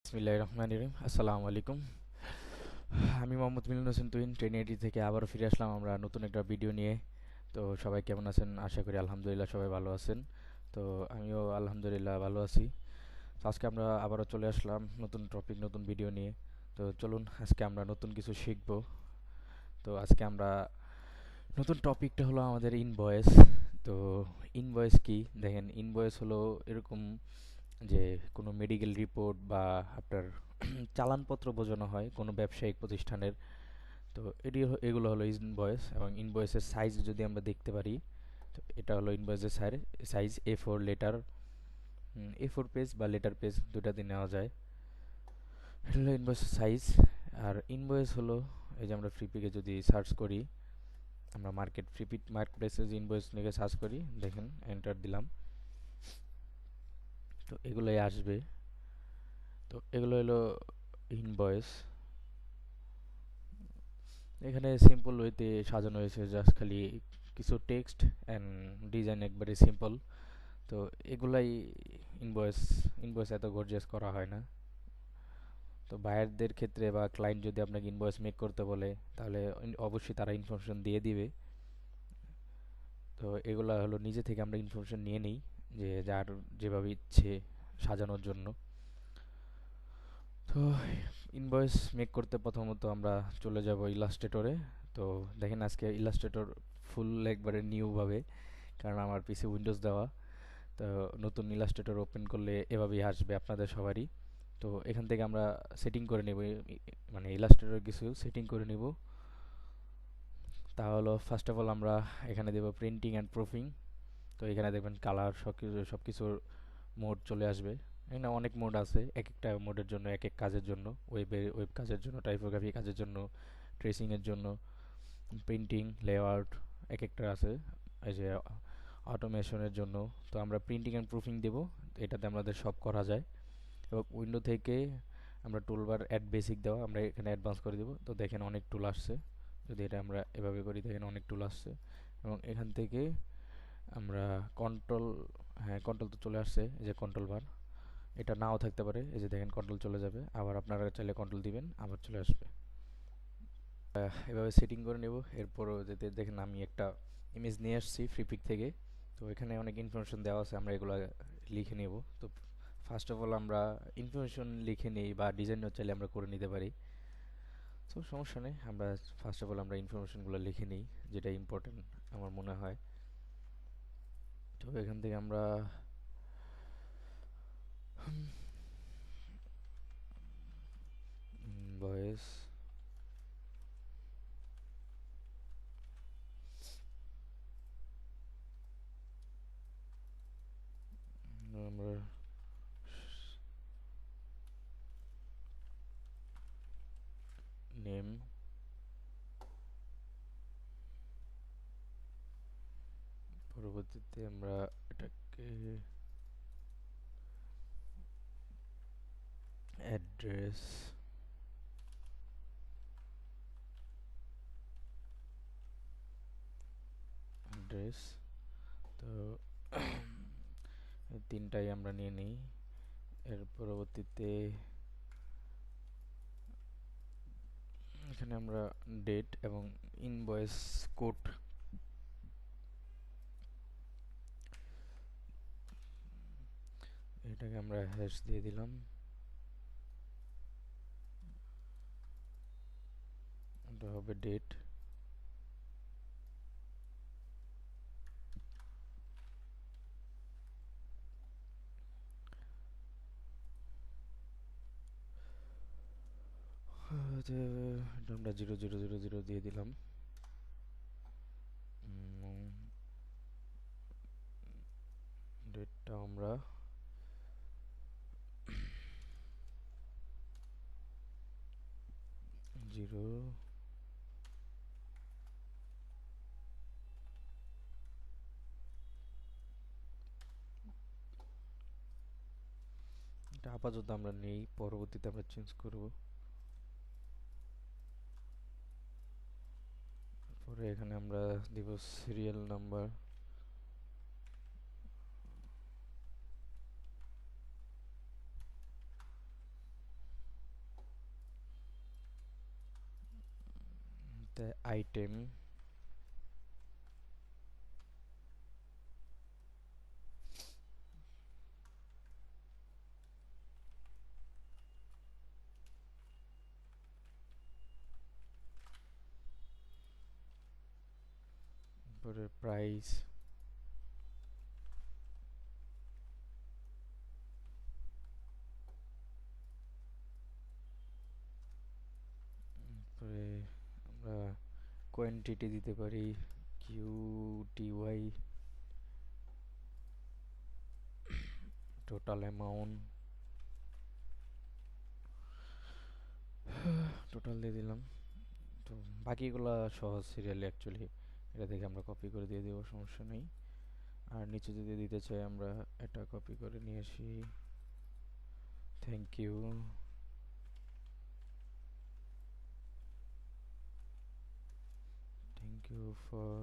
বিসমিল্লাহির রহমানির রহিম। আসসালামু আলাইকুম। আমি মোহাম্মদ মিলন হোসেন তুহিন, ট্রেনিটি থেকে আবারও ফিরে আসলাম আমরা নতুন একটা ভিডিও নিয়ে। তো সবাই কেমন আছেন? আশা করি আলহামদুলিল্লাহ সবাই ভালো আছেন। তো আমিও আলহামদুলিল্লাহ ভালো আছি। তো আজকে আমরা আবারও চলে আসলাম নতুন টপিক নতুন ভিডিও নিয়ে। তো চলুন আজকে আমরা নতুন কিছু শিখব। তো আজকে আমরা নতুন টপিকটা হলো আমাদের ইনভয়েস। তো ইনভয়েস কি? দেখেন, ইনভয়েস হলো এরকম যে কোনো মেডিকেল রিপোর্ট বা আপনার চালানপত্র বোঝানো হয় কোনো ব্যবসায়িক প্রতিষ্ঠানের। তো এগুলো হলো ইনভয়েস, এবং ইনভয়েসের সাইজ যদি আমরা দেখতে পারি, তো এটা হলো ইনভয়েসের সাইজ এ ফোর পেজ বা লেটার পেজ দুটাতে নেওয়া যায়। এটা হলো ইনভয়েসের সাইজ। আর ইনভয়েস হলো, এই যে আমরা ফ্রিপিকে যদি সার্চ করি, আমরা ফ্রিপিট মার্কেটপ্লেসে যে ইনভয়েস লিখে সার্চ করি, দেখেন এন্টার দিলাম, তো এগুলোই আসবে। তো এগুলো হলো ইনভয়েস। এখানে সিম্পল ওয়েতে সাজানো হয়েছে, জাস্ট খালি কিছু টেক্সট অ্যান্ড ডিজাইন একবারে সিম্পল। তো এগুলাই ইনভয়েস। ইনভয়েস এত গর্জিয়াস করা হয় না। তো বায়ারদের ক্ষেত্রে বা ক্লায়েন্ট যদি আপনাকে ইনভয়েস মেক করতে বলে, তাহলে অবশ্যই তারা ইনফরমেশন দিয়ে দিবে। তো এগুলা হলো নিজে থেকে আমরা ইনফরমেশন নিয়ে নিই, যে যার যেভাবে ইচ্ছে সাজানোর জন্য। তো ইনভয়েস মেক করতে প্রথমত আমরা চলে যাব ইলাস্ট্রেটরে। তো দেখেন আজকে ইলাস্ট্রেটর ফুল একবারে নিউভাবে, কারণ আমার পিসি উইন্ডোজ দেওয়া। তো নতুন ইলাস্ট্রেটর ওপেন করলে এভাবেই আসবে আপনাদের সবারই। তো এখান থেকে আমরা সেটিং করে নেব, মানে ইলাস্ট্রেটর কিছু সেটিং করে নেব। তা হলো ফার্স্ট অফ অল আমরা এখানে দেব প্রিন্টিং অ্যান্ড প্রুফিং। তো এখানে দেখবেন কালার সব কিছুর মোড চলে আসবে। এখানে অনেক মোড আছে, এক একটা মোডের জন্য এক এক কাজের জন্য। ওয়েব কাজের জন্য, টাইপোগ্রাফি কাজের জন্য, ট্রেসিংয়ের জন্য, প্রিন্টিং লেআউট, এক একটা আছে। এই যে অটোমেশনের জন্য। তো আমরা প্রিন্টিং অ্যান্ড প্রুফিং দেব, এটাতে আমাদের সব করা যায়। এবং উইন্ডো থেকে আমরা টুলবার অ্যাড বেসিক দেওয়া, আমরা এখানে অ্যাডভান্স করে দেবো। তো দেখেন অনেক টুল আসছে, যদি এটা আমরা এভাবে করি, দেখেন অনেক টুল আসছে। এবং এখান থেকে আমরা কন্ট্রোল, হ্যাঁ কন্ট্রোল তো চলে আসছে, এই যে কন্ট্রোল বার। এটা নাও থাকতে পারে, এই যে দেখেন কন্ট্রোল চলে যাবে, আবার আপনারা চাইলে কন্ট্রোল দিবেন আবার চলে আসবে। এভাবে সেটিং করে নেব। এরপরও যেতে দেখেন আমি একটা ইমেজ নিয়ে আসছি ফ্রিপিক থেকে। তো এখানে অনেক ইনফরমেশন দেওয়া আছে, আমরা এগুলো লিখে নেব। তো ফার্স্ট অফ অল আমরা ইনফরমেশন লিখে নিই, বা ডিজাইনও চাইলে আমরা করে নিতে পারি। তো সমস্যা নেই, আমরা ফার্স্ট অফ অল আমরা ইনফরমেশনগুলো লিখে নিই, যেটা ইম্পর্টেন্ট আমার মনে হয়। তো এখান থেকে আমরা ভয়েস, আমরা নেম, পরবর্তীতে আমরা এটাকে অ্যাড্রেস, অ্যাড্রেস। তো এই তিনটাই আমরা নিয়ে নিই। এর পরবর্তীতে এখানে আমরা ডেট এবং ইনভয়েস কোড, এটাকে আমরা হ্যাশ দিয়ে দিলাম। এটা হবে ডেট। এটা আমরা 0000 দিয়ে দিলাম। ডেটটা আমরা 0, এটা আপাতত আমরা নেই, পরবর্তীতে আমরা চেঞ্জ করব। পরে এখানে আমরা দিব সিরিয়াল নাম্বার। আইটেম, তারপরে প্রাইস, তারপরে আমরা কোয়ান্টিটি দিতে পারি QTY, টোটাল অ্যামাউন্ট, টোটাল দিয়ে দিলাম। তো বাকিগুলা সহজ সিরিয়ালি অ্যাকচুয়ালি, এটা দেখে আমরা কপি করে দিয়ে দেবো, সমস্যা নেই। আর নিচে যদি দিতে চাই আমরা এটা কপি করে নিয়ে আসি, thank you, thank you for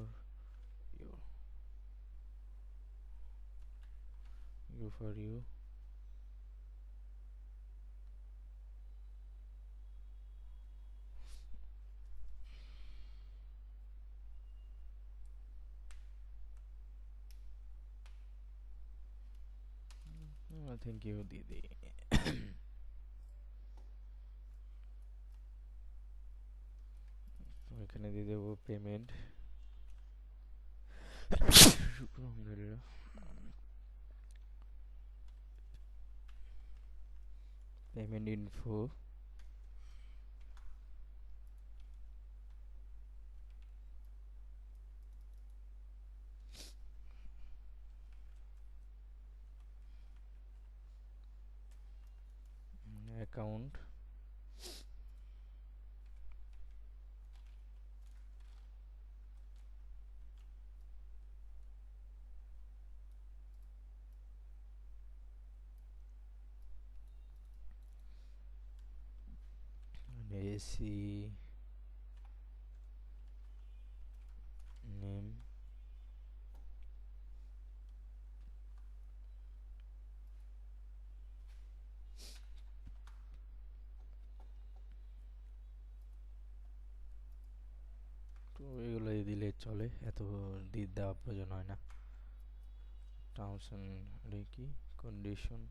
you, you for you. Thank you দিয়ে দিই। এখানে দিয়ে দেবো পেমেন্ট, আলহামদুলিল্লাহ, payment info, account, AC, name, তো এগুলো দিলে চলে, এত দিয়ে দেওয়ার প্রয়োজন হয় না। টার্মস অ্যান্ড কি কন্ডিশন,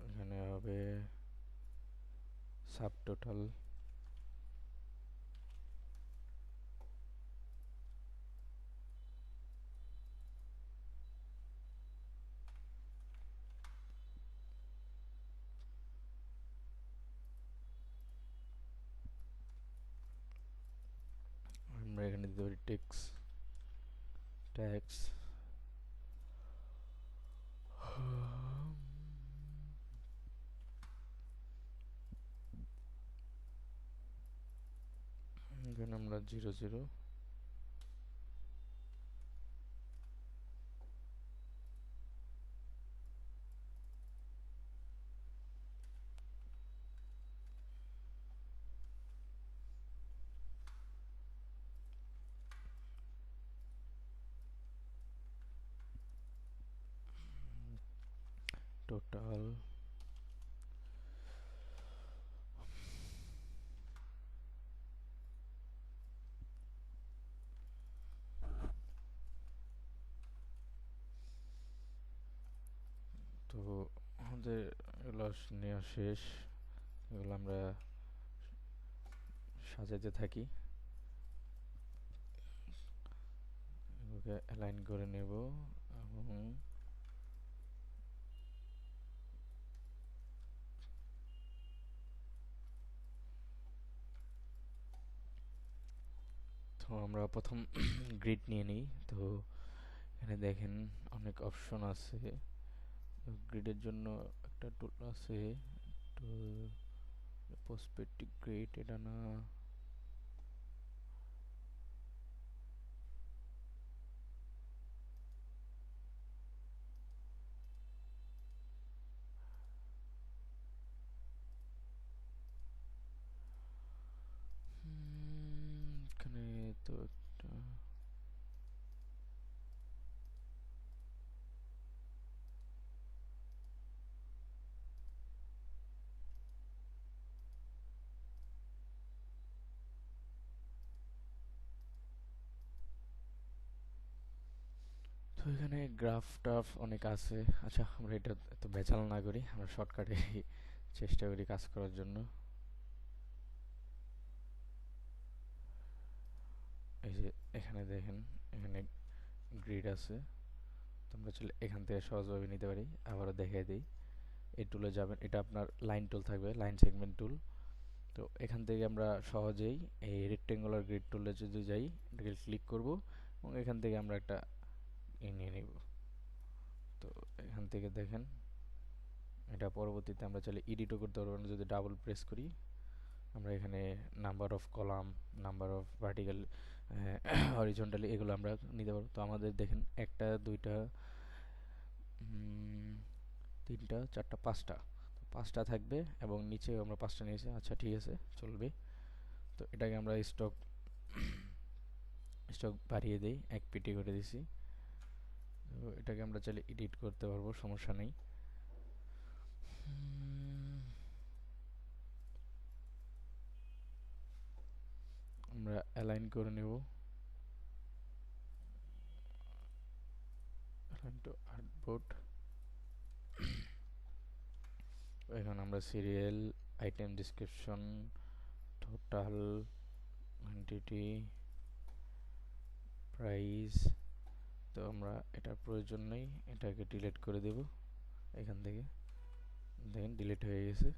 এখানে হবে সাব টোটাল, আমরা এখানে দিতে পারি টেক্স, ট্যাক্স, এখানে আমরা 00, টোটাল, তো আমাদের এগুলো নেওয়া শেষ, এগুলো আমরা সাজাতে থাকি, এগুলোকে অ্যালাইন করে নেব এবং তো আমরা প্রথম গ্রিড নিয়ে নিই। তো এখানে দেখেন অনেক অপশন আছে, গ্রিডের জন্য একটা টুল আছে, তো প্রসপেক্টিভ গ্রিড, এটা না, এখানে গ্রাফ টাফ অনেক আছে। আচ্ছা, আমরা এটা এত ভেজাল না করি, আমরা শর্টকাটে চেষ্টা করি কাজ করার জন্য। এই যে এখানে দেখেন, এখানে গ্রিড আছে, তোমরা চলে এখান থেকে সহজভাবে নিতে পারি। আবারও দেখিয়ে দিই, এই টুলে যাবেন, এটা আপনার লাইন টুল থাকবে, লাইন সেগমেন্ট টুল। তো এখান থেকে আমরা সহজেই এই রেক্টেঙ্গুলার গ্রিড টুলে যদি যাই, এটাকে ক্লিক করব এবং এখান থেকে আমরা একটা নিয়ে নিব। তো এখান থেকে দেখেন, এটা পরবর্তীতে আমরা চাইলে এডিটও করতে পারবো। যদি ডাবল প্রেস করি, আমরা এখানে number of column, number of vertical, horizontally, এগুলো আমরা নিতে পারবো। তো আমাদের দেখেন, একটা, দুইটা, তিনটা, চারটা, পাঁচটা, পাঁচটা থাকবে এবং নিচেও আমরা পাঁচটা নিয়েছি। আচ্ছা, ঠিক আছে, চলবে। তো এটাকে আমরা স্টক স্টক বাড়িয়ে দিই, এক পিটি করে দিছি। তো এটাকে আমরা চাইলে এডিট করতে পারবো, সমস্যা নেই। আমরা অ্যালাইন করে নেব, অ্যালাইন টু আর্টবোর্ড। এখানে আমরা serial, item description, total, quantity, price, তো আমরা এটার প্রয়োজন নেই, এটাকে ডিলিট করে দেব। এখান থেকে দেখেন ডিলিট হয়ে গেছে।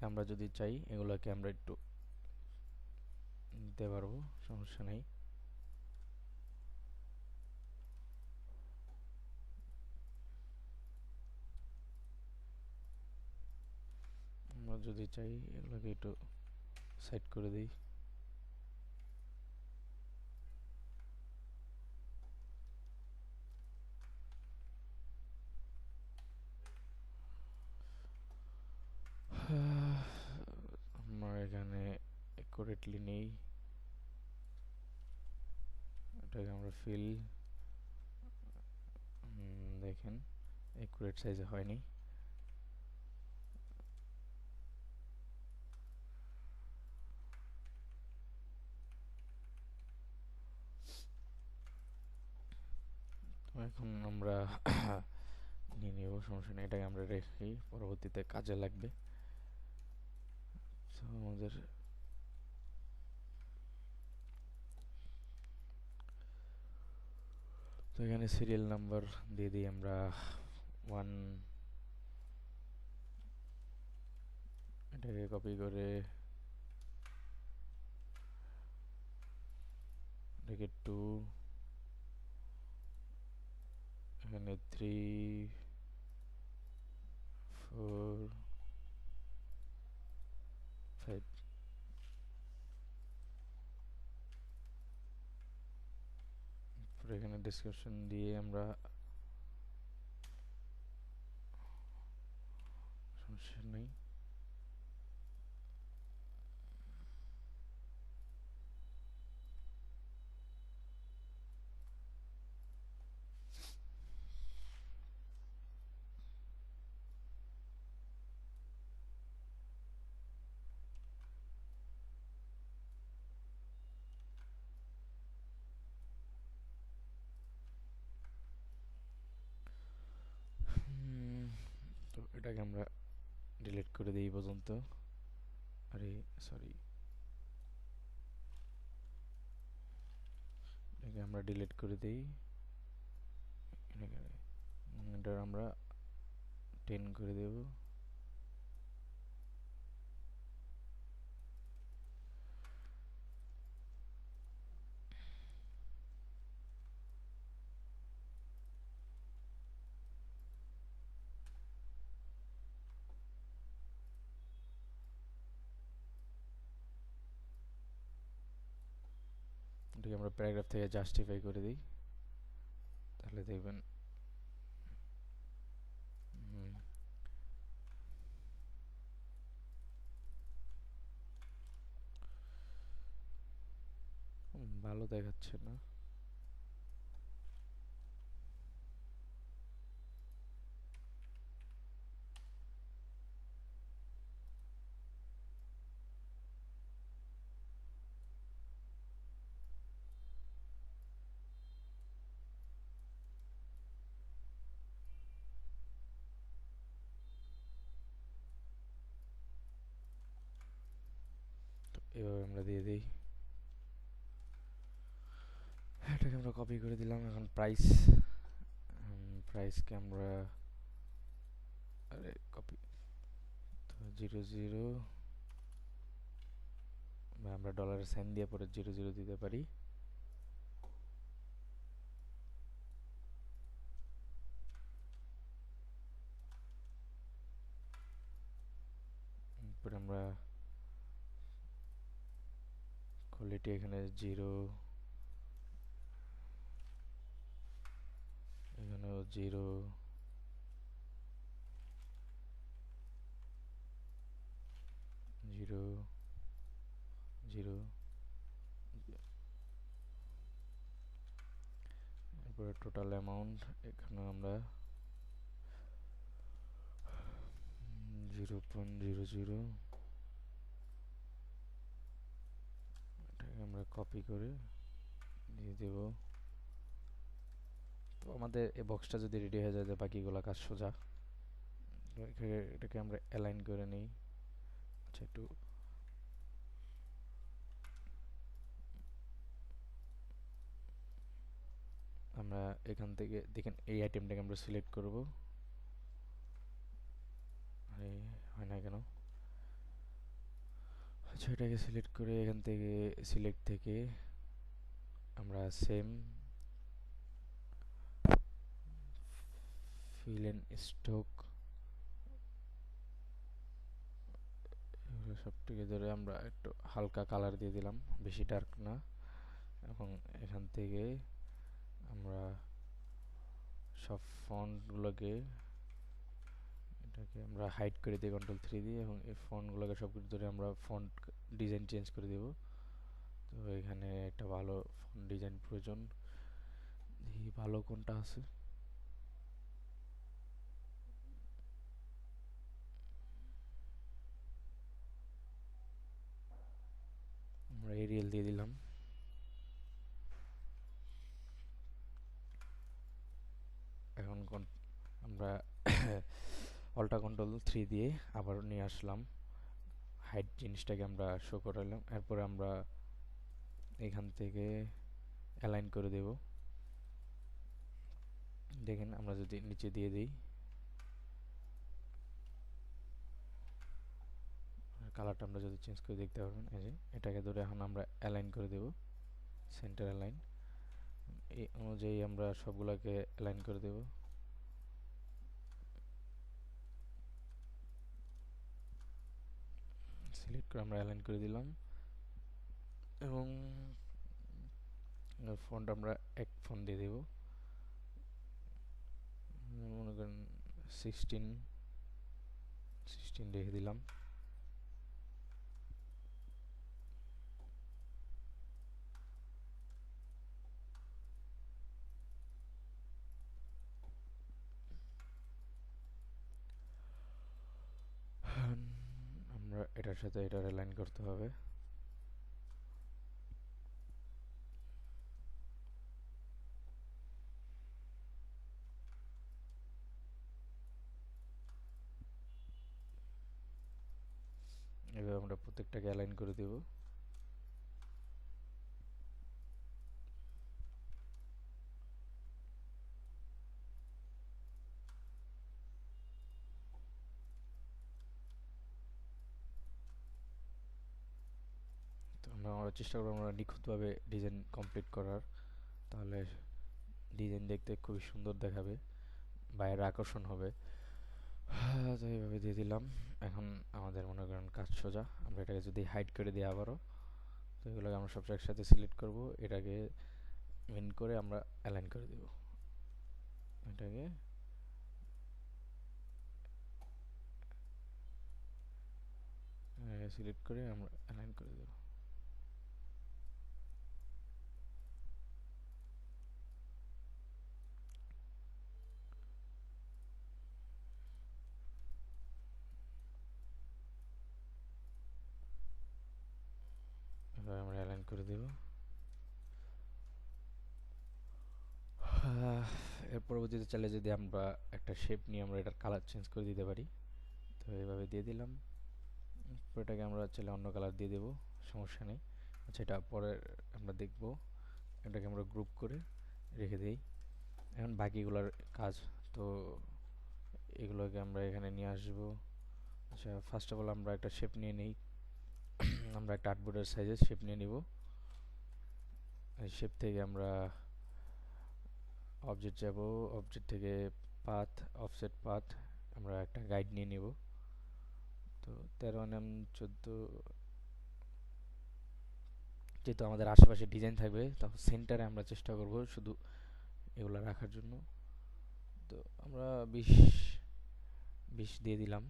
আমরা যদি চাই এগুলোকে আমরা একটু নিতে পারবো, সমস্যা নেই। আমরা যদি চাই এগুলোকে একটু সাইড করে দিই। আমার এখানে অ্যাকুরেটলি নেই, এটাকে আমরা ফিল, দেখেন অ্যাকুরেট সাইজে হয়নি। এখন আমরা নিয়ে নেব, সমস্যা নেই, এটাকে আমরা রেখে পরবর্তীতে কাজে লাগবে। তো আমাদের তো এখানে সিরিয়াল নাম্বার দিয়ে দিই আমরা 1, এটাকে কপি করে এটাকে 2, এখানে 3, 4, 5। এখানে ডিসক্রিপশন দিয়ে আমরা, সমস্যা নেই, তো এটাকে আমরা ডিলিট করে দিই এই পর্যন্ত। আরে সরি, এটাকে আমরা ডিলিট করে দিই। এটা আমরা 10 করে দেব। এটাকে আমরা প্যারাগ্রাফ থেকে জাস্টিফাই করে দিই, তাহলে দেখবেন ভালো দেখাচ্ছে না। এভাবে আমরা দিয়ে দিই। এটাকে আমরা কপি করে দিলাম। এখন প্রাইসকে আমরা আরে কপি তো 00 বা আমরা ডলারের সাইন দিয়ে পরে 00 দিতে পারি। এরপরে আমরা কোয়ালিটি এখানে 0, এখানেও 0, 0, 0। এরপরে টোটাল অ্যামাউন্ট এখানে আমরা 0.00 এটাকে আমরা কপি করে দিয়ে দেব। তো আমাদের এই বক্সটা যদি রেডি হয়ে যায়, বাকিগুলো কাজ সোজা। এটাকে আমরা অ্যালাইন করে নিই। আচ্ছা, একটু আমরা এখান থেকে দেখেন এই আইটেমটাকে আমরা সিলেক্ট করব। আরে হয় না কেন? আচ্ছা, এটাকে সিলেক্ট করে এখান থেকে সিলেক্ট থেকে আমরা সেম ফিল এন্ড স্টক এগুলো সব থেকে ধরে আমরা একটু হালকা কালার দিয়ে দিলাম, বেশি ডার্ক না। এবং এখান থেকে আমরা সব ফন্টগুলোকে এটাকে আমরা হাইড করে দিই Ctrl+3 দিয়ে, এবং এই ফন্টগুলোকে সব কিছু ধরে আমরা ফন্ট ডিজাইন চেঞ্জ করে দেব। তো এখানে একটা ভালো ফন্ট ডিজাইন প্রয়োজন, দেখি ভালো কোনটা আছে। আমরা এরিয়াল দিয়ে দিলাম। এখন আমরা অল্টা Ctrl+3 দিয়ে আবার নিয়ে আসলাম, হাইট জিনিসটাকে আমরা শো করালাম। এরপরে আমরা এখান থেকে অ্যালাইন করে দেব। দেখেন আমরা যদি নিচে দিয়ে দিই, কালারটা আমরা যদি চেঞ্জ করে দেখতে পারবেন। এই যে এটাকে ধরে এখন আমরা অ্যালাইন করে দেব, সেন্টার অ্যালাইন। এই অনুযায়ী আমরা সবগুলোকে অ্যালাইন করে দেব। সিলেক্ট করে আমরা অ্যালাইন করে দিলাম, এবং ফন্ট আমরা এক ফন্ট দিয়ে দেব, মনে করেন 16 রেখে দিলাম। আমরা এটার সাথে এটার অ্যালাইন করতে হবে। এভাবে আমরা প্রত্যেকটাকে অ্যালাইন করে দেব। তো আমরা চেষ্টা করবো আমরা নিখুঁতভাবে ডিজাইন কমপ্লিট করার, তাহলে ডিজাইন দেখতে খুবই সুন্দর দেখাবে, বাইরে আকর্ষণ হবে। তো এইভাবে দিয়ে দিলাম। এখন আমাদের মনে করেন কাজ সোজা। আমরা এটাকে যদি হাইড করে দিই আবারও, তো এগুলোকে আমরা সবটা একসাথে সিলেক্ট করব, এটাকে মেন করে আমরা অ্যালাইন করে দেব। এটাকে সিলেক্ট করে আমরা অ্যালাইন করে দেব। এভাবে আমরা অ্যালাইন করে দেব। এর পরবর্তীতে চাইলে যদি আমরা একটা শেপ নিয়ে আমরা এটার কালার চেঞ্জ করে দিতে পারি। তো এইভাবে দিয়ে দিলাম। এটাকে আমরা চাইলে অন্য কালার দিয়ে দেবো, সমস্যা নেই। আচ্ছা, এটা পরে আমরা দেখব। এটাকে আমরা গ্রুপ করে রেখে দিই। এখন বাকিগুলোর কাজ তো এগুলোকে আমরা এখানে নিয়ে আসব। আচ্ছা, ফার্স্ট অফ অল আমরা একটা শেপ নিয়ে নিই। আমরা একটা আর্টবোর্ডের সাইজের শেপ নিয়ে নিব। এই শেপ থেকে আমরা অবজেক্ট যাব, অবজেক্ট থেকে পাথ, অফসেট পাথ, আমরা একটা গাইড নিয়ে নিব। তো 13 mm 14, যেহেতু আমাদের আশেপাশে ডিজাইন থাকবে তখন সেন্টারে আমরা চেষ্টা করব শুধু এগুলো রাখার জন্য। তো আমরা 20 দিয়ে দিলাম।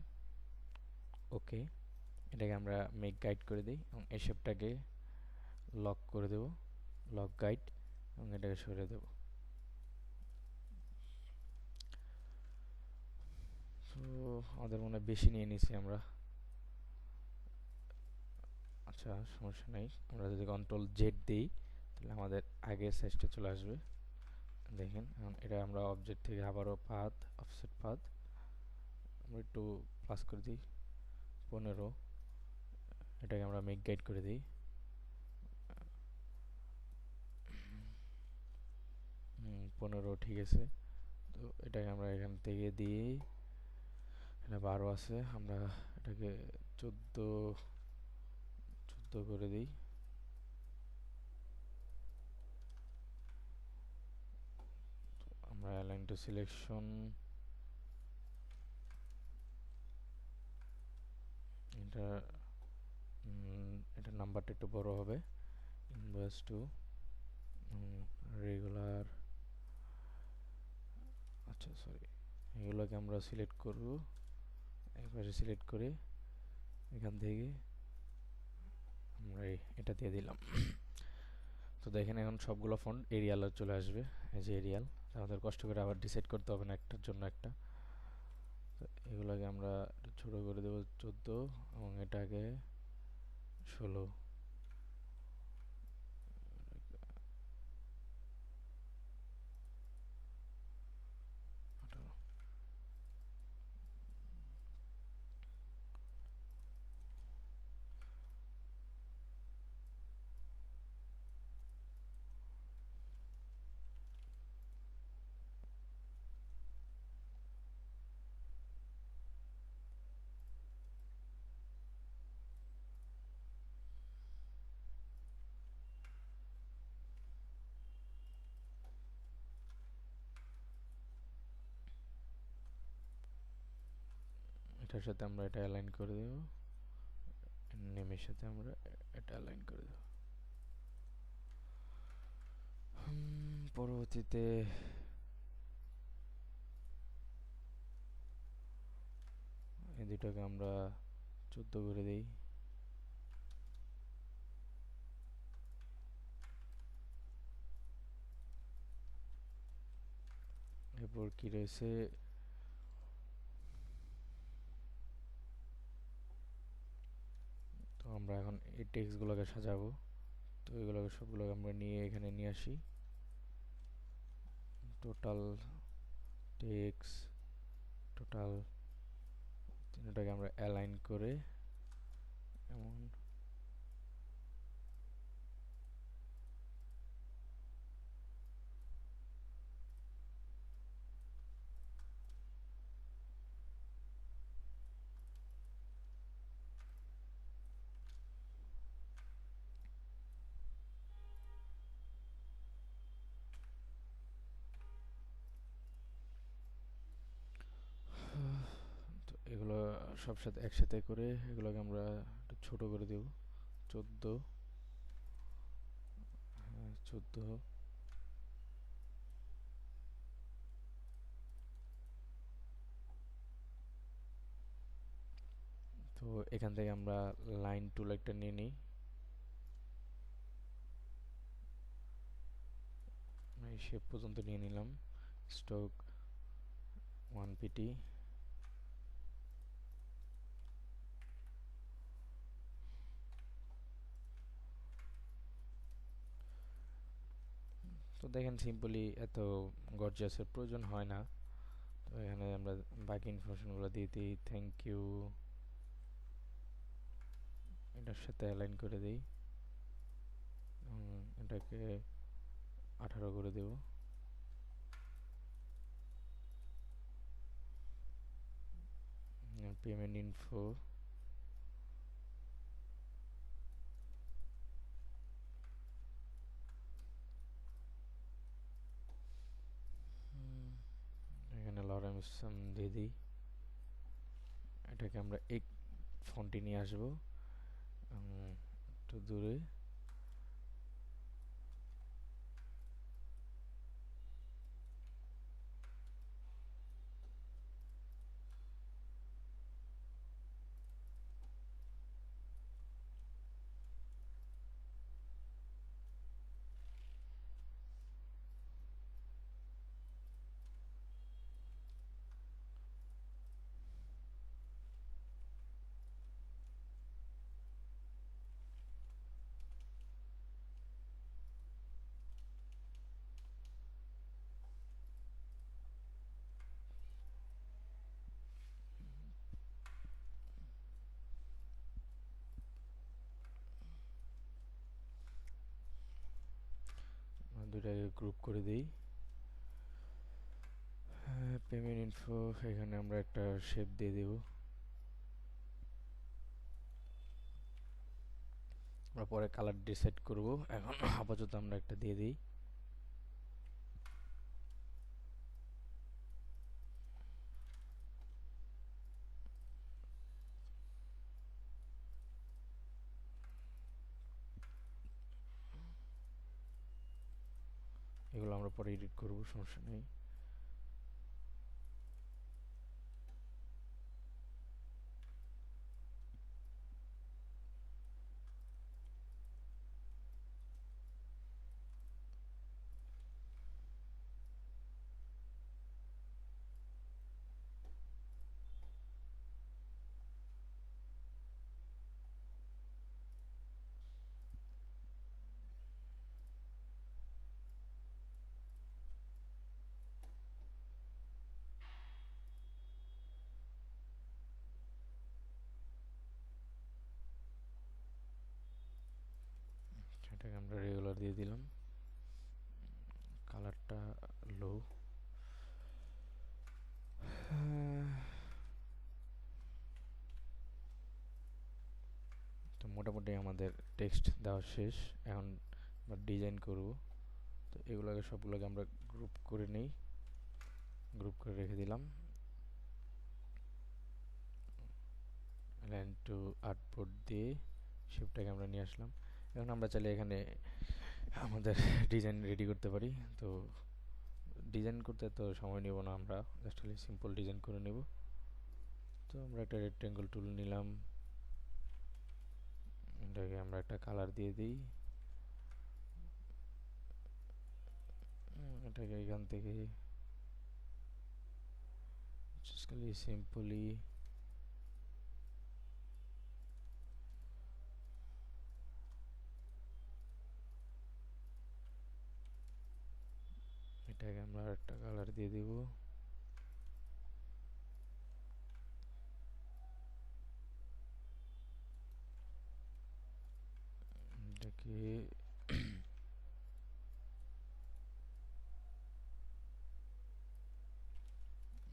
ওকে, এটাকে আমরা মেক গাইড করে দিই এবং এই শেপটাকে লক করে দেব, লক গাইড, এবং এটাকে সরিয়ে দেব। তো আমাদের মনে হয় বেশি নিয়ে নিছি আমরা। আচ্ছা, সমস্যা নেই, আমরা যদি কন্ট্রোল জেড দিই তাহলে আমাদের আগের সাইজটা চলে আসবে। দেখেন, এখন এটা আমরা অবজেক্ট থেকে আবারও পাথ, অফসেট পাথ, আমরা একটু প্লাস করে দিই 15, এটাকে আমরা মেক গাইড করে দিই। 15 ঠিক আছে। তো এটাকে আমরা এখান থেকে দিই, এটা 12 আছে, আমরা এটাকে 14 করে দিই। আমরা অ্যালাইন টু সিলেকশন, এটা এটার নাম্বারটা একটু বড় হবে। ইনভার্স টু রেগুলার, আচ্ছা সরি, এগুলোকে আমরা সিলেক্ট করব। একবারে সিলেক্ট করে এখান থেকে আমরা এটা দিয়ে দিলাম। তো দেখেন এখন সবগুলো ফন্ট এরিয়াল চলে আসবে, এই যে এরিয়াল। আমাদের কষ্ট করে আবার ডিসাইড করতে হবে না একটার জন্য একটা। তো এগুলোকে আমরা ছোট করে দেবো 14 এবং এটাকে 16। এটার সাথে আমরা এটা অ্যালাইন করে দেব, নেমের সাথে আমরা এটা অ্যালাইন করে দেব। পরবর্তীতে এই দুটোকে আমরা 14 করে দিই। এরপর কি রয়েছে, তো আমরা এখন এই টেক্সটগুলোকে সাজাবো। তো এগুলোকে সবগুলোকে আমরা নিয়ে এখানে নিয়ে আসি। টোটাল টেক্স, টোটাল, তিনটাকে আমরা অ্যালাইন করে এমন তো এগুলো সব সাথে একসাথে করে এগুলোকে আমরা একটু ছোট করে দেব। 14, হ্যাঁ 14। তো এখান থেকে আমরা লাইন টুল একটা নিয়ে নিই, এই শেপ পর্যন্ত নিয়ে নিলাম। স্ট্রোক 1 pt, তো দেখেন সিম্পলি এত গর্জিয়াসের প্রয়োজন হয় না। তো এখানে আমরা বাকি ইনফরমেশনগুলো দিয়ে দিই, থ্যাংক ইউ। এটার সাথে অ্যালাইন করে দেই। এটাকে 18 করে দেব। পেমেন্ট ইনফো, এখানে লরেম সাম দিয়ে দিই। এটাকে আমরা এই ফন্টে নিয়ে আসবো একটু দূরে। দুটাকে গ্রুপ করে দিই। পেমেন্ট ইনফো, এখানে আমরা একটা শেপ দিয়ে দেব। আমরা পরে কালার ডিসাইড করব, এখন আপাতত আমরা একটা দিয়ে দিই। এগুলো আমরা পরে এডিট করব, সমস্যা নেই। এটাকে আমরা রেগুলার দিয়ে দিলাম, কালারটা লো। তো মোটামুটি আমাদের টেক্সট দেওয়া শেষ, এখন আমরা ডিজাইন করব। তো এগুলোকে সবগুলোকে আমরা গ্রুপ করে নিই, গ্রুপ করে রেখে দিলাম। লাইন টু আর্টবোর্ড দিয়ে শেপটাকে আমরা নিয়ে আসলাম। এখন আমরা চাইলে এখানে আমাদের ডিজাইন রেডি করতে পারি। তো ডিজাইন করতে তো সময় নেব না, আমরা জাস্ট খালি সিম্পল ডিজাইন করে নেব। তো আমরা একটা রেক্টেঙ্গল টুল নিলাম, এটাকে আমরা একটা কালার দিয়ে দিই। এটাকে এখান থেকে জাস্ট খালি সিম্পলি এটাকে আমরা একটা কালার দিয়ে দিব। এটাকে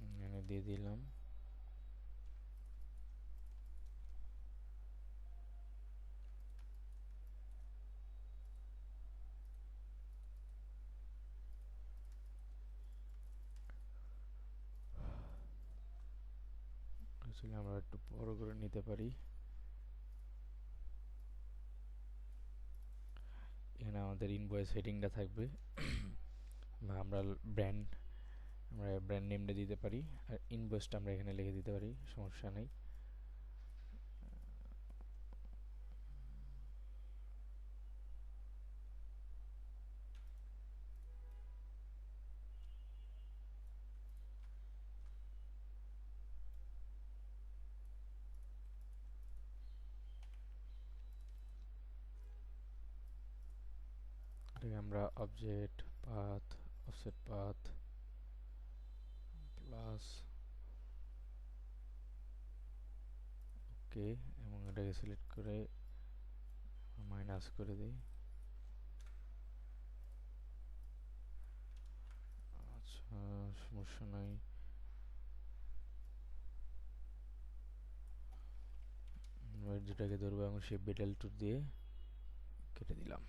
এখানে দিয়ে দিলাম। আসলে আমরা একটু বড় করে নিতে পারি। এখানে আমাদের ইনভয়েস হেডিংটা থাকবে, বা আমরা ব্র্যান্ড নেমটা দিতে পারি, আর ইনভয়েসটা আমরা এখানে লিখে দিতে পারি, সমস্যা নেই। এটাকে আমরা object path, offset path plus ওকে, এবং এটাকে সিলেক্ট করে মাইনাস করে দিই। আচ্ছা, সমস্যা নাই। যেটাকে ধরবো এবং সেই বেডেল টুর দিয়ে কেটে দিলাম।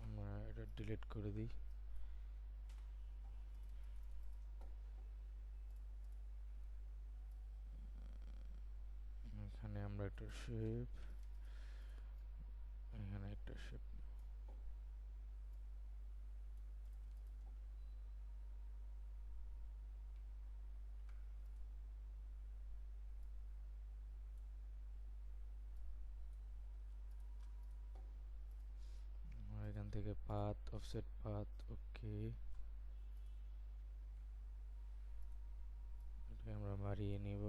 আমরা এটা ডিলিট করে দিই। এখানে আমরা একটা শেপ, এখানে একটা শেপ। এখান থেকে পাথ, অফসেট পাথ, ওকে, এটাকে আমরা বাড়িয়ে নিব।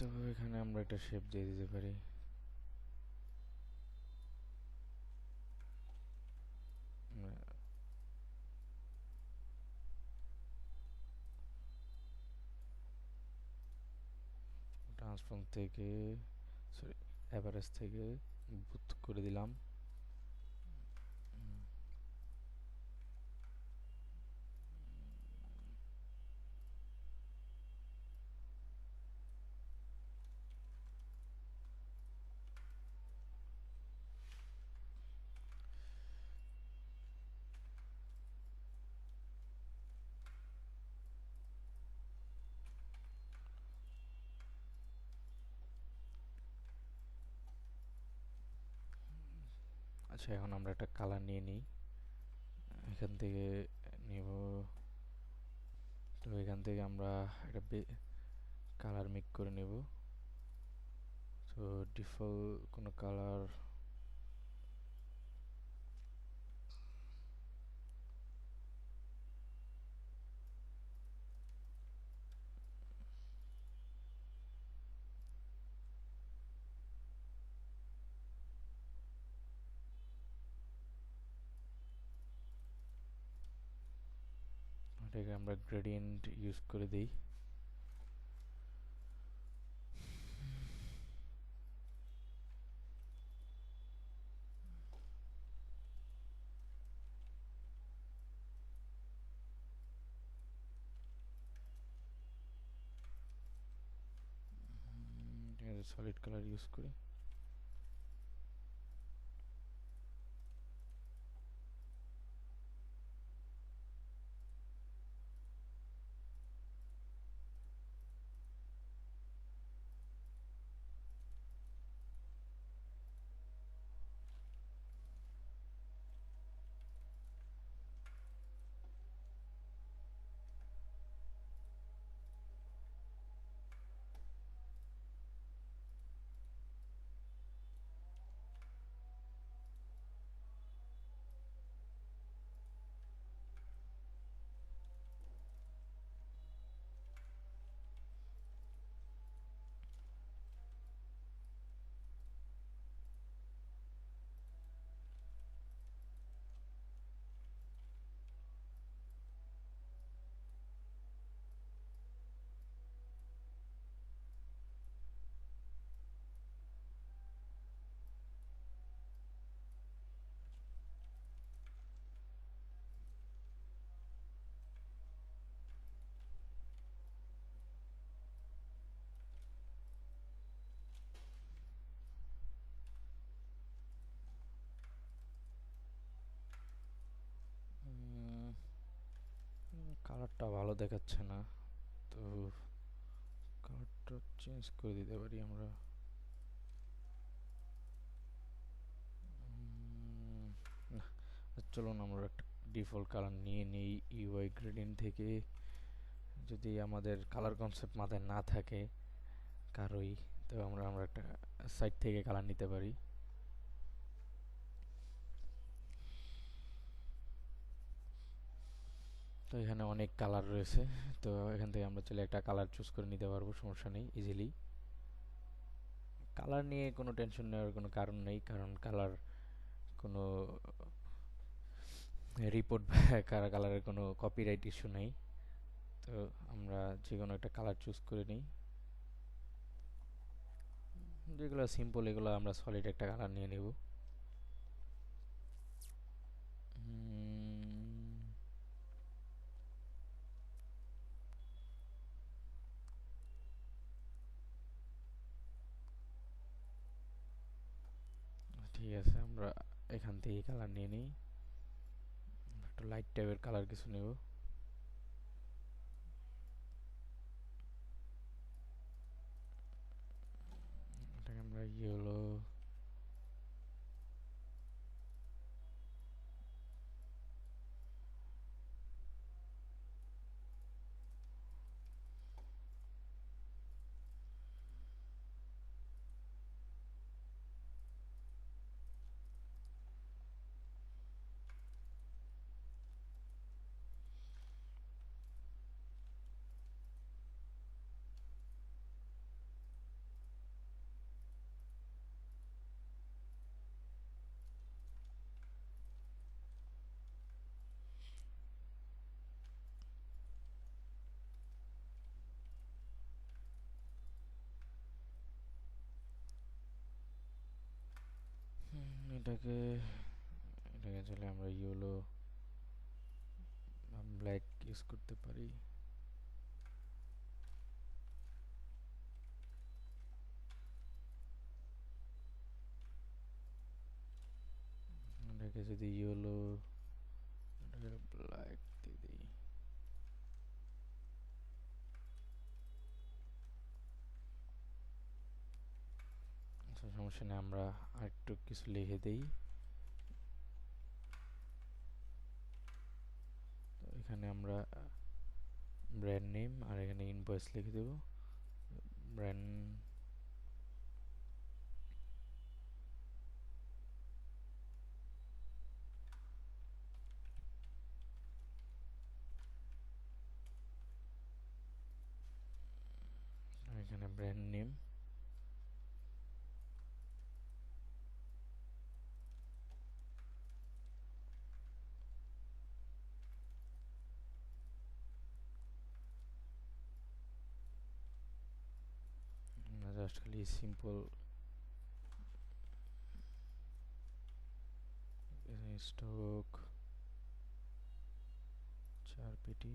তো এখানে আমরা একটা শেপ দিয়ে দিতে পারি। ট্রান্সফর্ম থেকে, সরি, এভারেজ থেকে বুথ করে দিলাম। আচ্ছা, এখন আমরা একটা কালার নিয়ে নিই। এখান থেকে নিব। তো এখান থেকে আমরা একটা কালার মেক করে নেব। তো ডিফল্ট কোনো কালার, এটাকে আমরা গ্রেডিয়েন্ট ইউজ করে দিই। সলিড কালার ইউজ করি। কালারটা ভালো দেখাচ্ছে না, তো কালারটা চেঞ্জ করে দিতে পারি আমরা। না, চলুন আমরা একটা ডিফল্ট কালার নিয়ে নিই ইউআই গ্রেডিয়েন্ট থেকে। যদি আমাদের কালার কনসেপ্ট মাথায় না থাকে কারোই, তো আমরা আমরা একটা সাইট থেকে কালার নিতে পারি। তো এখানে অনেক কালার রয়েছে, তো এখান থেকে আমরা চাইলে একটা কালার চুজ করে নিতে পারবো, সমস্যা নেই, ইজিলি। কালার নিয়ে কোনো টেনশন নেওয়ার কোনো কারণ নেই, কারণ কালার কোনো রিপোর্ট বা কালারের কোনো কপিরাইট ইস্যু নেই। তো আমরা যে কোনো একটা কালার চুজ করে নিই, যেগুলো সিম্পল এগুলো আমরা সলিড একটা কালার নিয়ে নেব। ঠিক আছে, আমরা এখান থেকে কালার নিয়ে নিই, একটু লাইট টাইপের কালার কিছু নেব। এটাকে আমরা ইয়েলো, এটাকে এটাকে চলে আমরা ইয়েলো ব্ল্যাক ইউজ করতে পারি। এটাকে যদি ইয়েলো, এটাকে ব্ল্যাক দিয়ে দিই। আচ্ছা, সমস্যা নেই, আমরা আরেকটু কিছু লিখে দিই। এখানে আমরা ব্র্যান্ড নেম আর এখানে ইনভয়েস লিখে দেব। ব্র্যান্ড এখানে ব্র্যান্ড নেম, জাস্ট খালি সিম্পল স্টক 4 পেটি।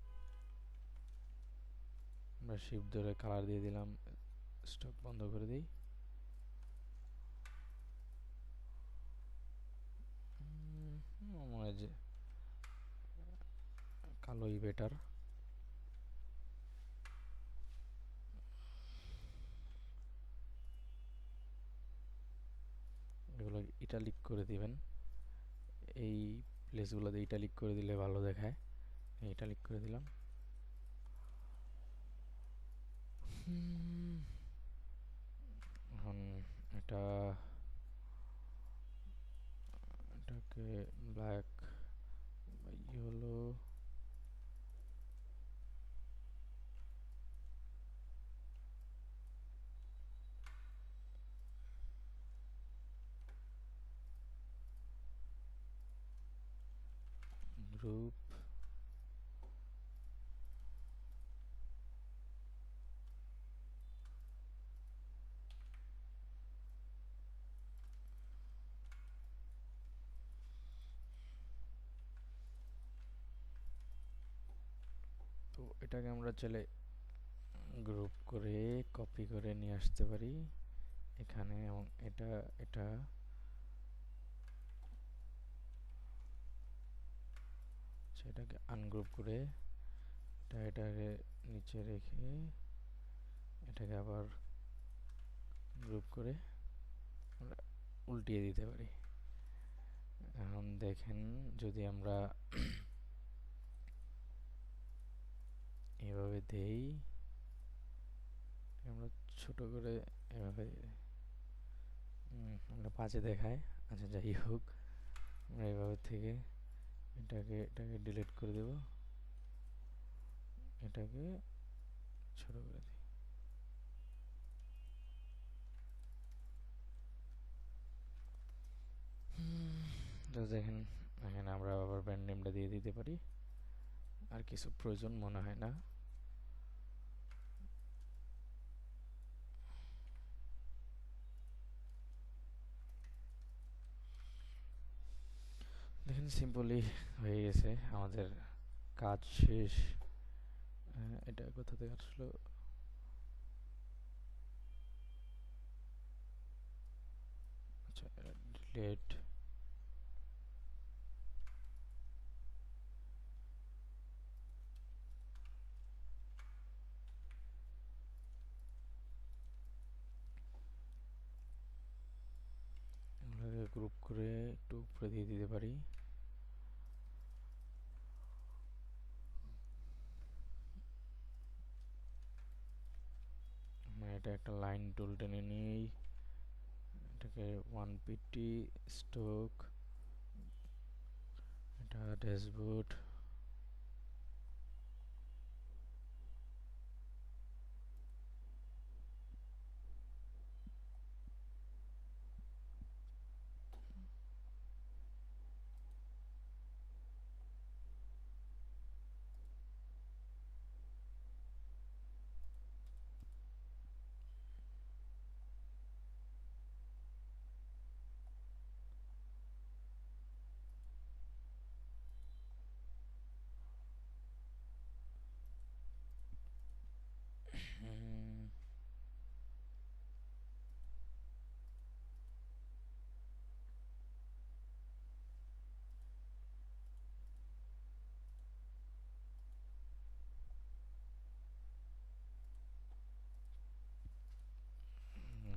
আমরা শিফট ধরে কালার দিয়ে দিলাম, স্টক বন্ধ করে দিই। মনে হয় যে কালোই বেটার। এগুলো ইটালিক করে দিবেন, এই প্লেসগুলোতে ইটালিক করে দিলে ভালো দেখায়। ইটালিক করে দিলাম। এখন এটা এটাকে ব্ল্যাক বা ইয়েলো, গ্রুপ, তো এটাকে আমরা চলে গ্রুপ করে কপি করে নিয়ে আসতে পারি এখানে, এবং এটা এটা সেটাকে আনগ্রুপ করে এটাকে নিচে রেখে এটাকে আবার গ্রুপ করে আমরা উল্টিয়ে দিতে পারি। এখন দেখেন যদি আমরা এভাবে দেই, আমরা ছোট করে এভাবে আমরা পাঁচে দেখায়। আচ্ছা যাই হোক, আমরা এভাবে থেকে এটাকে ডিলিট করে দেব, এটাকে ছোট করে দিই। তো দেখেন এখানে আমরা আবার ব্র্যান্ড নেমটা দিয়ে দিতে পারি, আর কিছু প্রয়োজন মনে হয় না। দেখেন সিম্পলি হয়ে গেছে আমাদের কাজ শেষ। এটা কোথা থেকে আসলো? আচ্ছা ডিলেট, এগুলোকে গ্রুপ করে একটু উপরে দিয়ে দিতে পারি। এটা একটা লাইন টুল টেনে নিই, এটাকে 150 স্টক, এটা ড্যাশবোর্ড,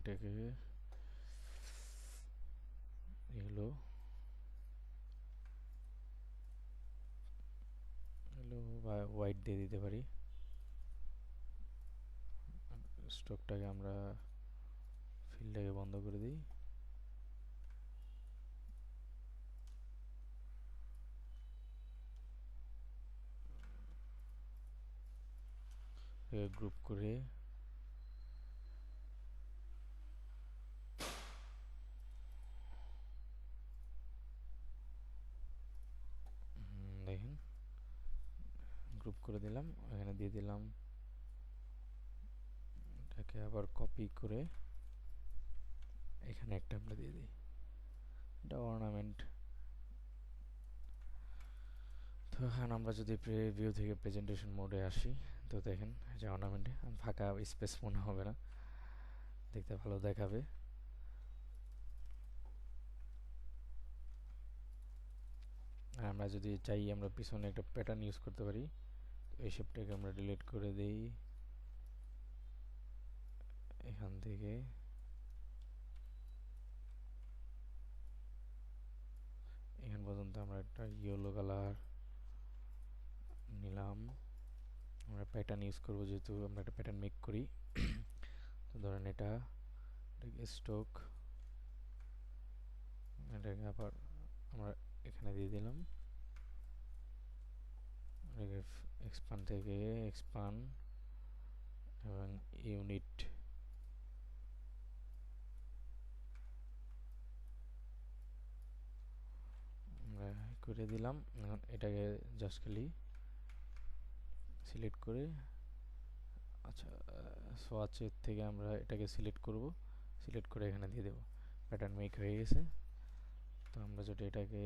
এটাকে এগুলো এগুলো হোয়াইট দিয়ে দিতে পারি। স্টকটাকে আমরা ফিল্ডটাকে বন্ধ করে দিই। গ্রুপ করে দেখেন গ্রুপ করে দিলাম, এখানে দিয়ে দিলাম। এটাকে আবার কপি করে এখানে একটা আমরা দিয়ে দিই, এটা অর্নামেন্ট। তো এখন আমরা যদি প্রিভিউ থেকে প্রেজেন্টেশন মোডে আসি, তো তো দেখেন যে অর্নামেন্টে ফাঁকা স্পেস মনে হবে না, দেখতে ভালো দেখাবে। আর আমরা যদি চাই আমরা পিছনে একটা প্যাটার্ন ইউজ করতে পারি, এই শেপটাকে আমরা ডিলিট করে দেই এখান থেকে। এখান পর্যন্ত আমরা একটা ইয়েলো কালার নিলাম। আমরা প্যাটার্ন ইউজ করবো যেহেতু আমরা একটা প্যাটার্ন মেক করি। তো ধরেন এটা স্ট্রোক, এটাকে আবার আমরা এখানে দিয়ে দিলাম। এক্সপান্ড থেকে এক্সপান্ড এবং ইউনিট আমরা করে দিলাম। এখন এটাকে জাস্ট খালি সিলেক্ট করে, আচ্ছা সোয়াচের থেকে আমরা এটাকে সিলেক্ট করব, সিলেক্ট করে এখানে দিয়ে দেবো। প্যাটার্ন মেক হয়ে গেছে। তো আমরা যদি এটাকে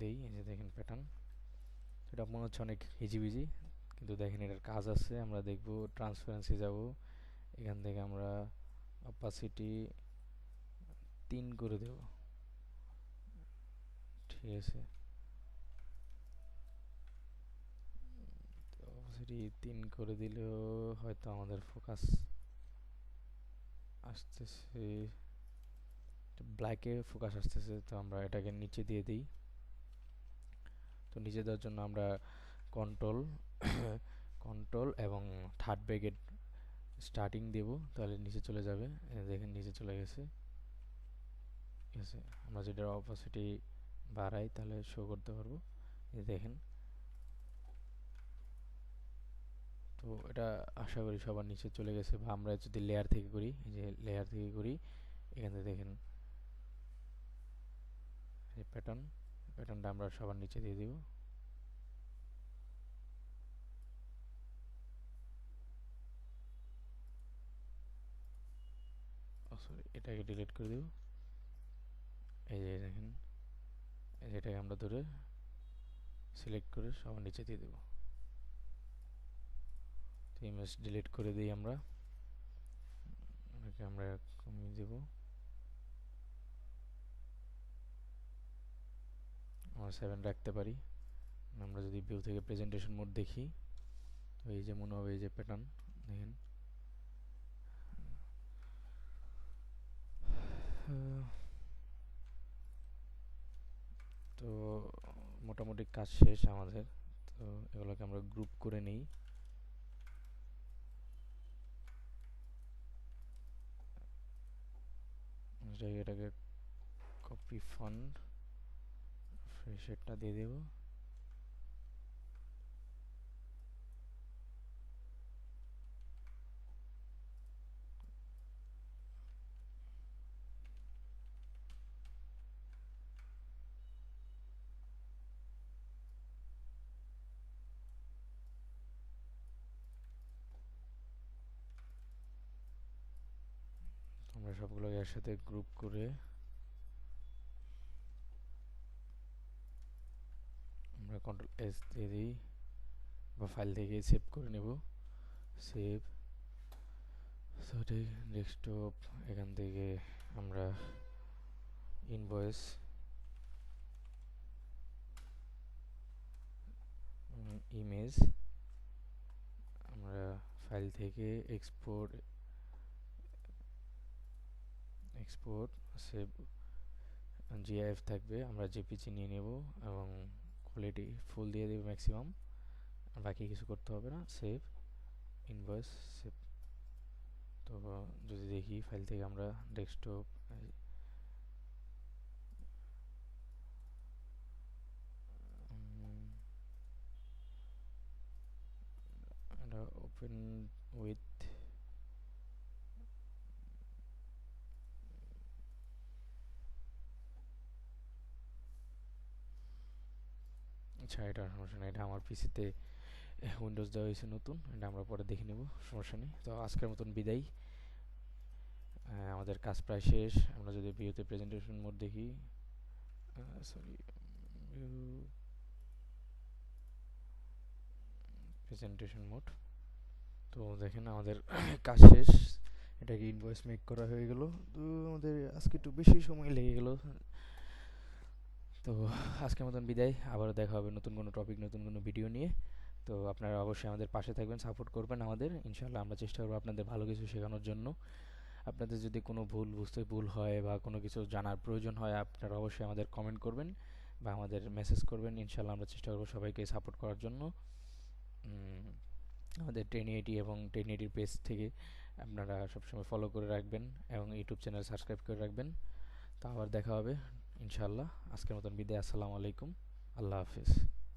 দেই, এই যে দেখেন প্যাটার্ন, এটা মনে হচ্ছে অনেক হিজিবিজি, কিন্তু দেখেন এটার কাজ আছে। আমরা দেখব ট্রান্সপারেন্সি যাব, এখান থেকে আমরা অপাসিটি 3 করে দেব, ঠিক আছে। তো অপাসিটি 3 করে দিলেও হয়তো আমাদের ফোকাস আসতেছে, ব্ল্যাকে ফোকাস আসতেছে। তো আমরা এটাকে নিচে দিয়ে দিই। তো নিচে দেওয়ার জন্য আমরা কন্ট্রোল কন্ট্রোল এবং থার্ড ব্র্যাকেট স্টার্টিং দেব, তাহলে নিচে চলে যাবে। দেখেন নিচে চলে গেছে, ঠিক আছে। আমরা যেটা অপাসিটি বাড়াই তাহলে শো করতে পারবো, এই দেখেন। তো এটা আশা করি সবার নিচে চলে গেছে। বা আমরা যদি লেয়ার থেকে করি, এই যে লেয়ার থেকে করি, এখানে দেখেন এই প্যাটার্নটা আমরা সবার নিচে দিয়ে দিব। সরি, এটাকে ডিলিট করে দেব। এই যে দেখেন, এটাকে আমরা ধরে সিলেক্ট করে সবার নিচে দিয়ে দেব। তো ইমেজ ডিলিট করে দিই আমরা, এটাকে আমরা কমিয়ে দেব। আমরা 7 রাখতে পারি। আমরা যদি ভিউ থেকে প্রেজেন্টেশন মোড দেখি, তো এই যে মনে হবে এই যে প্যাটার্ন দেখেন। তো মোটামুটি কাজ শেষ আমাদের। তো এগুলোকে আমরা গ্রুপ করে নিই। এটাকে কপি ফন্ট ফ্রেশেরটা দিয়ে দেব। আমরা সবগুলোকে একসাথে গ্রুপ করে আমরা কন্ট্রোল এস দিয়ে দিই, বা ফাইল থেকে সেভ করে নেব। সেভ, সরি ডেস্কটপ, এখান থেকে আমরা ইনভয়েস ইমেজ আমরা ফাইল থেকে এক্সপোর্ট সেভ জিআইএফ থাকবে, আমরা জেপিজি নিয়ে নেব এবং কোয়ালিটি ফুল দিয়ে দেব ম্যাক্সিমাম, বাকি কিছু করতে হবে না। Save invoice save. তো যদি দেখি ফাইল থেকে আমরা ডেস্কটপ ওপেন উইথ আচ্ছা, এটা সমস্যা নেই, এটা আমার পিসিতে উইন্ডোজ দেওয়া হয়েছে নতুন, এটা আমরা পরে দেখে নেব, সমস্যা নেই। তো আজকের মতন বিদায়, আমাদের কাজ প্রায় শেষ। আমরা যদি ভিউতে প্রেজেন্টেশন মোড দেখি, সরি ভিউ প্রেজেন্টেশন মোড, তো দেখেন আমাদের কাজ শেষ, এটাকে ইনভয়েস মেক করা হয়ে গেল। তো আমাদের আজকে একটু বেশি সময় লেগে গেল। তো আজকের মতন বিদায়, আবারও দেখা হবে নতুন কোনো টপিক, নতুন কোনো ভিডিও নিয়ে। তো আপনারা অবশ্যই আমাদের পাশে থাকবেন, সাপোর্ট করবেন আমাদের, ইনশাল্লাহ আমরা চেষ্টা করবো আপনাদের ভালো কিছু শেখানোর জন্য। আপনাদের যদি কোনো বুঝতে ভুল হয় বা কোনো কিছু জানার প্রয়োজন হয়, আপনারা অবশ্যই আমাদের কমেন্ট করবেন বা আমাদের মেসেজ করবেন, ইনশাল্লাহ আমরা চেষ্টা করবো সবাইকে সাপোর্ট করার জন্য। উম, আমাদের টেন এবং টেন পেজ থেকে আপনারা সবসময় ফলো করে রাখবেন এবং ইউটিউব চ্যানেল সাবস্ক্রাইব করে রাখবেন। তো আবার দেখা হবে ইনশাল্লাহ। আজকের মতন বিদায়, আসসালামু আলাইকুম, আল্লাহ হাফিজ।